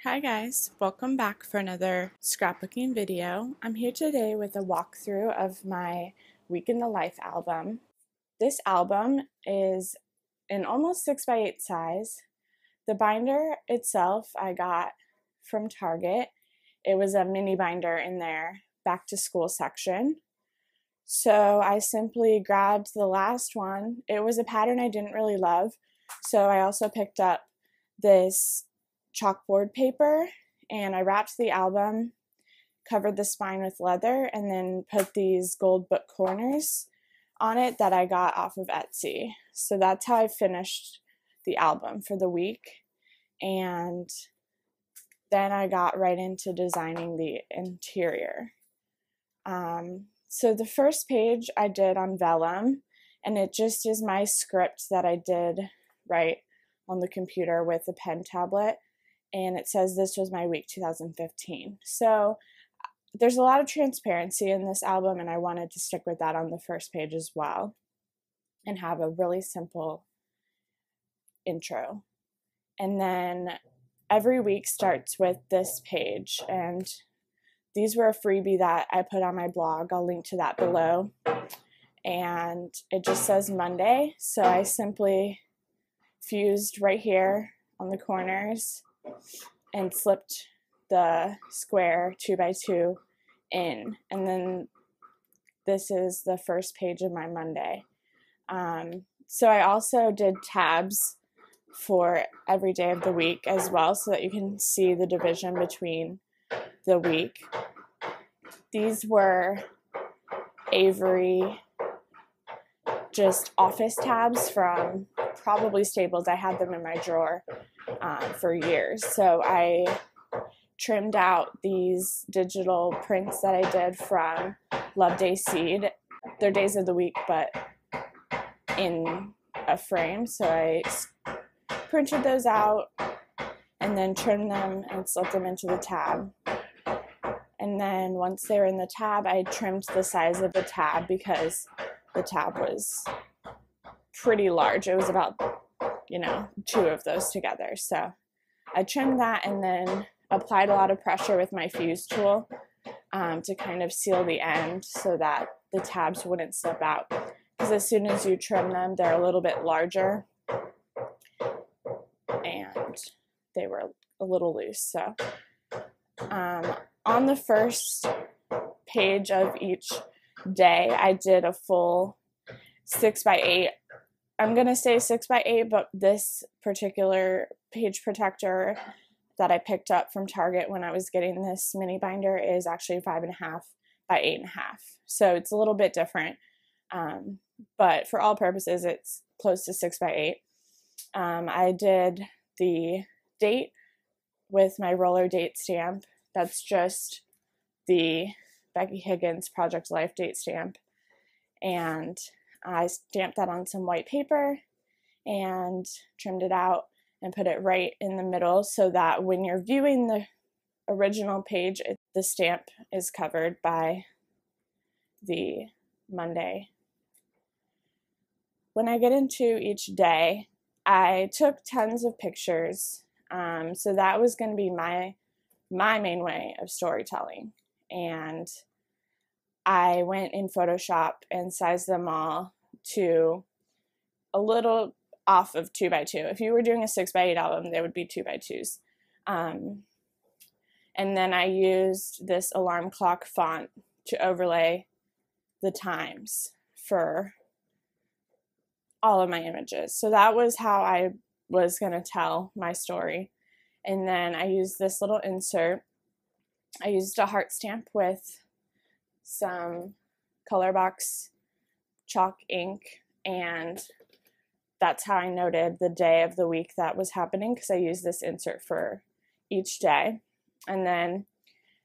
Hi guys, welcome back for another scrapbooking video. I'm here today with a walkthrough of my Week in the Life album. This album is an almost 6x8 size. The binder itself I got from Target. It was a mini binder in their back to school section. So I simply grabbed the last one. It was a pattern I didn't really love, so I also picked up this chalkboard paper and I wrapped the album, covered the spine with leather, and then put these gold book corners on it that I got off of Etsy. So that's how I finished the album for the week. And then I got right into designing the interior. So the first page I did on vellum, and it just is my script that I did right on the computer with a pen tablet. And it says this was my week 2015. So there's a lot of transparency in this album, and I wanted to stick with that on the first page as well and have a really simple intro. And then every week starts with this page, and these were a freebie that I put on my blog. I'll link to that below. And it just says Monday, so I simply fused right here on the corners and slipped the square 2x2 in, and then this is the first page of my Monday. So I also did tabs for every day of the week as well, so that you can see the division between the week. These were Avery just office tabs from probably Staples. I had them in my drawer for years. So I trimmed out these digital prints that I did from Love Day Seed. They're days of the week, but in a frame. So I printed those out and then trimmed them and slipped them into the tab. And then once they were in the tab, I trimmed the size of the tab because the tab was pretty large. It was about, two of those together. So I trimmed that and then applied a lot of pressure with my fuse tool to kind of seal the end so that the tabs wouldn't slip out. Because as soon as you trim them, they're a little bit larger and they were a little loose. So on the first page of each day, I did a full 6x8. I'm going to say 6x8, but this particular page protector that I picked up from Target when I was getting this mini binder is actually 5.5 by 8.5. So it's a little bit different, but for all purposes, it's close to 6x8. I did the date with my roller date stamp. That's just the Becky Higgins Project Life date stamp. And I stamped that on some white paper and trimmed it out and put it right in the middle so that when you're viewing the original page, the stamp is covered by the Monday. When I get into each day, I took tons of pictures. So that was going to be my main way of storytelling. And I went in Photoshop and sized them all to a little off of 2x2. If you were doing a 6x8 album, they would be 2x2s. And then I used this alarm clock font to overlay the times for all of my images. So that was how I was going to tell my story. And then I used this little insert. I used a heart stamp with some color box chalk ink, and that's how I noted the day of the week that was happening, because I used this insert for each day. And then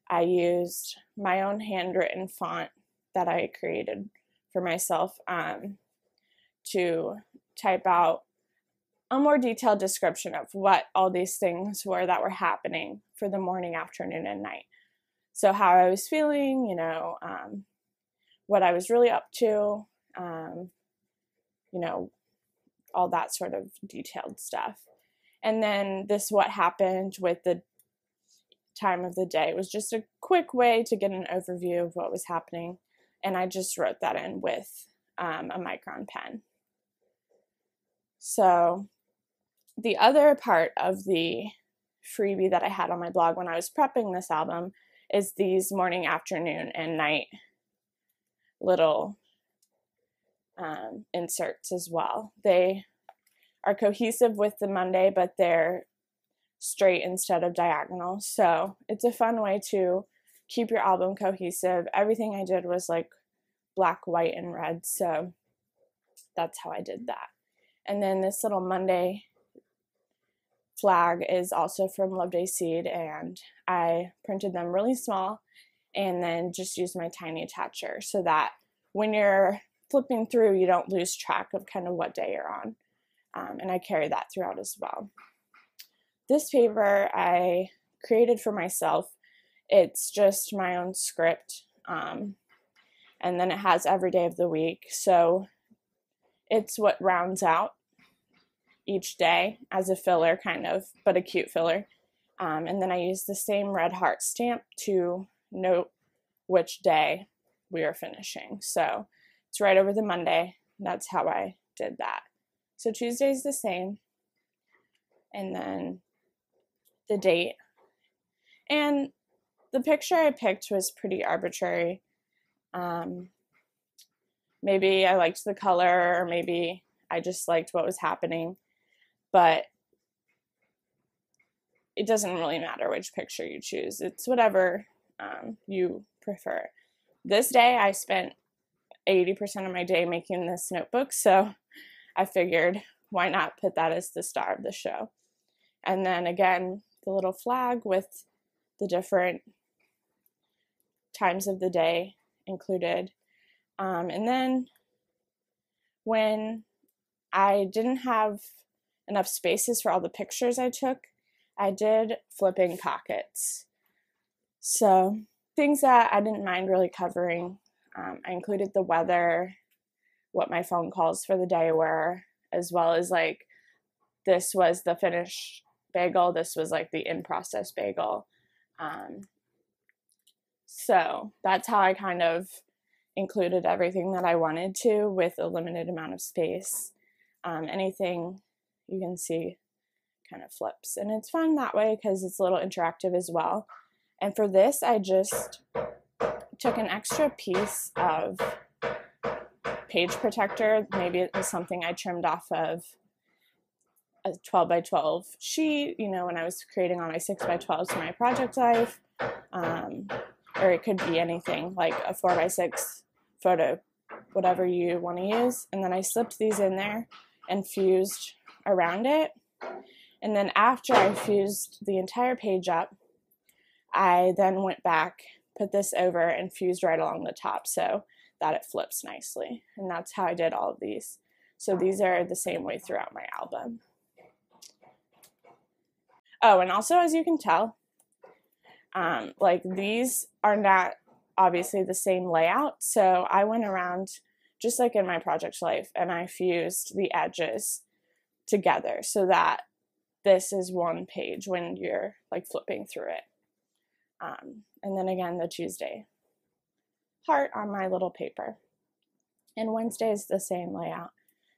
I used my own handwritten font that I created for myself to type out a more detailed description of what all these things were that were happening for the morning, afternoon, and night. So how I was feeling, what I was really up to, all that sort of detailed stuff. And then this what happened with the time of the day. It was just a quick way to get an overview of what was happening, and I just wrote that in with a micron pen. So the other part of the freebie that I had on my blog when I was prepping this album is these morning, afternoon, and night little inserts as well. They are cohesive with the Monday, but they're straight instead of diagonal. So it's a fun way to keep your album cohesive. Everything I did was like black, white, and red. So that's how I did that. And then this little Monday flag is also from Love Day Seed, and I printed them really small and then just used my tiny attacher so that when you're flipping through, you don't lose track of kind of what day you're on. And I carry that throughout as well. This paper I created for myself. It's just my own script. And then it has every day of the week. So it's what rounds out each day as a filler kind of, but a cute filler. And then I use the same red heart stamp to note which day we are finishing. So it's right over the Monday. That's how I did that. So Tuesday's the same. And then the date. And the picture I picked was pretty arbitrary. Maybe I liked the color, or maybe I just liked what was happening. But it doesn't really matter which picture you choose. It's whatever you prefer. This day I spent 80% of my day making this notebook, so I figured why not put that as the star of the show. And then again, the little flag with the different times of the day included. And then when I didn't have enough spaces for all the pictures I took, I did flipping pockets. So things that I didn't mind really covering. I included the weather, what my phone calls for the day were, as well as like this was the finished bagel, this was like the in-process bagel. So that's how I kind of included everything that I wanted to with a limited amount of space. Anything you can see kind of flips, and it's fun that way because it's a little interactive as well. And for this, I just took an extra piece of page protector. Maybe it was something I trimmed off of a 12 by 12 sheet, you know, when I was creating all my 6 by 12s for my project life. Or it could be anything like a 4 by 6 photo, whatever you want to use. And then I slipped these in there and fused around it. And then after I fused the entire page up, I then went back, put this over, and fused right along the top so that it flips nicely. And that's how I did all of these. So these are the same way throughout my album. Oh, and also, as you can tell, like these are not obviously the same layout. So I went around just like in my project life and I fused the edges together so that this is one page when you're like flipping through it. And then again, the Tuesday heart on my little paper. And Wednesday is the same layout.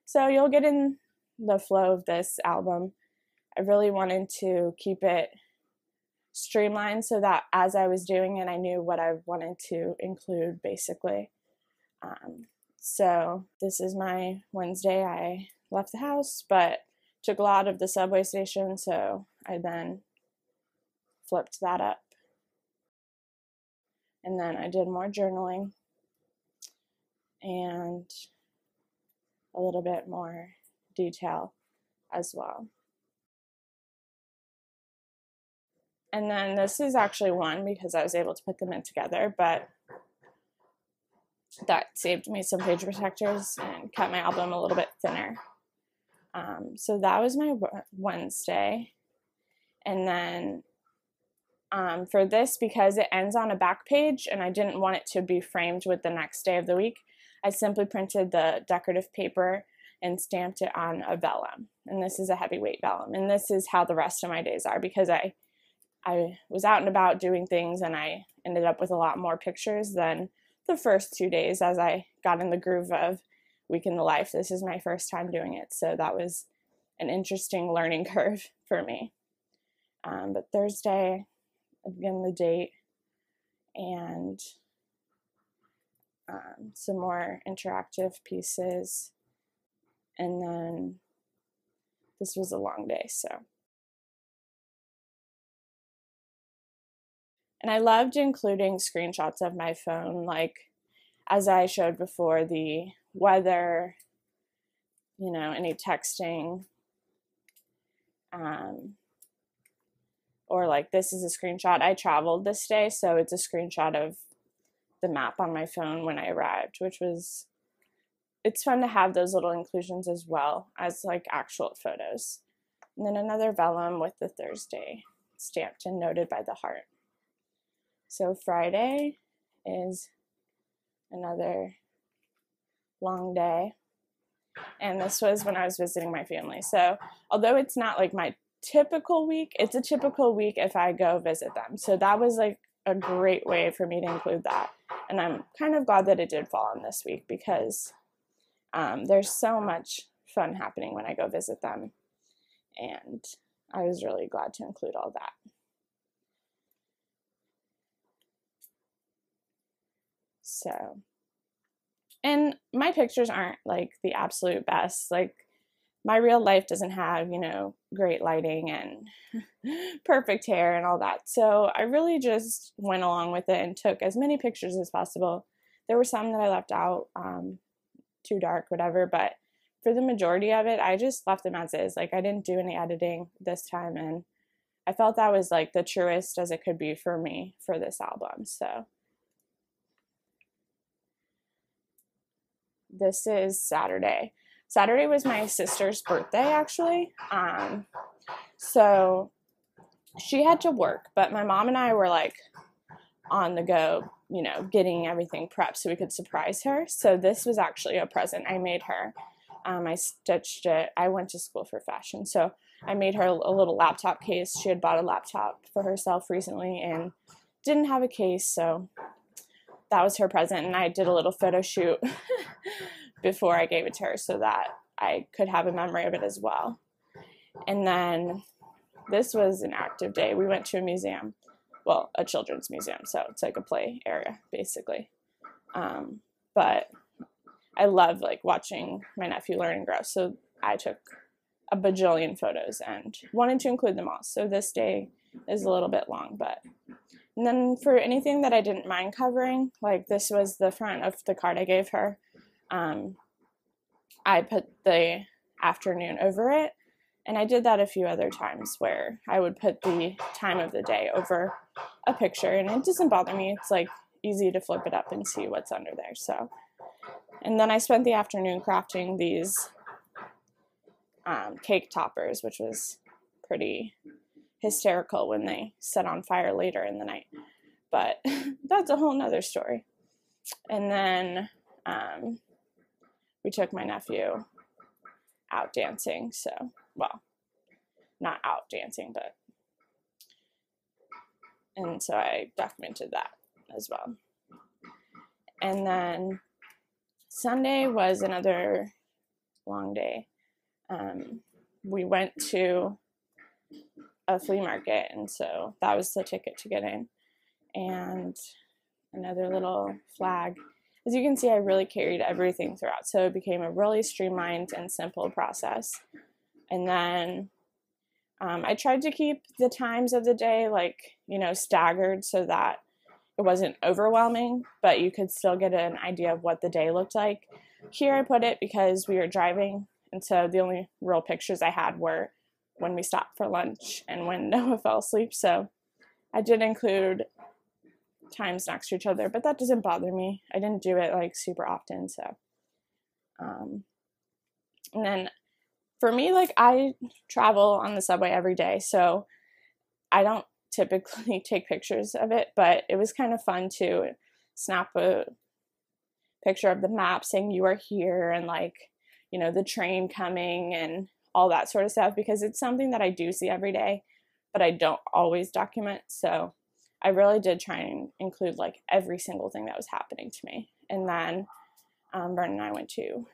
So you'll get in the flow of this album. I really wanted to keep it streamlined so that as I was doing it, I knew what I wanted to include basically. So this is my Wednesday. I left the house, but took a lot of the subway station, so I then flipped that up. And then I did more journaling and a little bit more detail as well. And then this is actually one because I was able to put them in together, but that saved me some page protectors and cut my album a little bit thinner. So that was my Wednesday. And then for this, because it ends on a back page and I didn't want it to be framed with the next day of the week, I simply printed the decorative paper and stamped it on a vellum. And this is a heavyweight vellum. And this is how the rest of my days are because I I was out and about doing things, and I ended up with a lot more pictures than the first 2 days as I got in the groove of Week in the Life. This is my first time doing it, so that was an interesting learning curve for me. But Thursday, again, the date, and some more interactive pieces. And then this was a long day, so. And I loved including screenshots of my phone, like as I showed before, the weather, any texting, or like this is a screenshot. I traveled this day, so it's a screenshot of the map on my phone when I arrived, it's fun to have those little inclusions as well as like actual photos. And then another vellum with the Thursday stamped and noted by the heart. So Friday is another long day. And this was when I was visiting my family. So although it's not like my typical week, it's a typical week if I go visit them. So that was like a great way for me to include that. And I'm kind of glad that it did fall on this week because there's so much fun happening when I go visit them. And I was really glad to include all that. So, and my pictures aren't like the absolute best. Like my real life doesn't have, great lighting and perfect hair and all that. So I really just went along with it and took as many pictures as possible. There were some that I left out, too dark, whatever, but for the majority of it, I just left them as is. Like I didn't do any editing this time, and I felt that was like the truest as it could be for me for this album. So this is Saturday. Saturday was my sister's birthday, actually. So she had to work, but my mom and I were like on the go, getting everything prepped so we could surprise her. So this was actually a present I made her. I stitched it. I went to school for fashion, so I made her a little laptop case. She had bought a laptop for herself recently and didn't have a case, so that was her present. And I did a little photo shoot before I gave it to her so that I could have a memory of it as well. And then this was an active day. We went to a museum, well, a children's museum, so it's like a play area basically. But I love like watching my nephew learn and grow, so I took a bajillion photos and wanted to include them all. So this day is a little bit long, but and then for anything that I didn't mind covering, like this was the front of the card I gave her. I put the afternoon over it, and I did that a few other times where I would put the time of the day over a picture, and it doesn't bother me. It's like easy to flip it up and see what's under there. So, and then I spent the afternoon crafting these cake toppers, which was pretty hysterical when they set on fire later in the night. But that's a whole nother story. And then we took my nephew out dancing. So, well, not out dancing, but, and so I documented that as well. And then Sunday was another long day. We went to a flea market, and so that was the ticket to get in. And another little flag. As you can see, I really carried everything throughout, so it became a really streamlined and simple process. And then I tried to keep the times of the day staggered so that it wasn't overwhelming, but you could still get an idea of what the day looked like. Here I put it because we were driving, and so the only real pictures I had were when we stopped for lunch and when Noah fell asleep. So I did include times next to each other, but that doesn't bother me. I didn't do it like super often. So and then for me, like I travel on the subway every day, so I don't typically take pictures of it, but it was kind of fun to snap a picture of the map saying you are here and the train coming and all that sort of stuff, because it's something that I do see every day, but I don't always document. So I really did try and include like every single thing that was happening to me. And then Vernon and I went to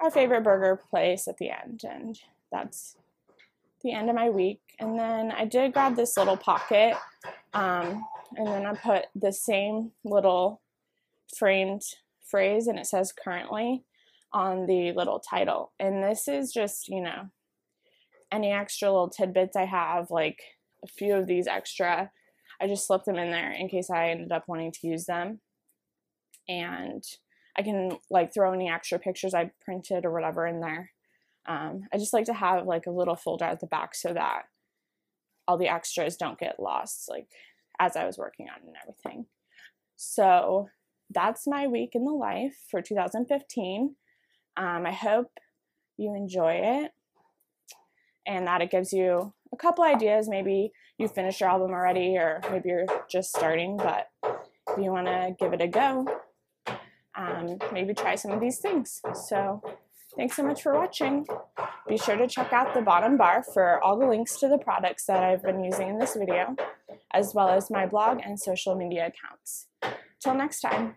our favorite burger place at the end, and that's the end of my week. And then I did grab this little pocket, and then I put the same little framed phrase, and it says currently on the little title. And this is just, you know, any extra little tidbits I have, like a few of these extra, I just slipped them in there in case I ended up wanting to use them. And I can like throw any extra pictures I printed or whatever in there. I just like to have like a little folder at the back so that all the extras don't get lost, like as I was working on and everything. So that's my week in the life for 2015. I hope you enjoy it and that it gives you a couple ideas. Maybe you finished your album already, or maybe you're just starting, but if you want to give it a go, maybe try some of these things. So thanks so much for watching. Be sure to check out the bottom bar for all the links to the products that I've been using in this video, as well as my blog and social media accounts. Till next time.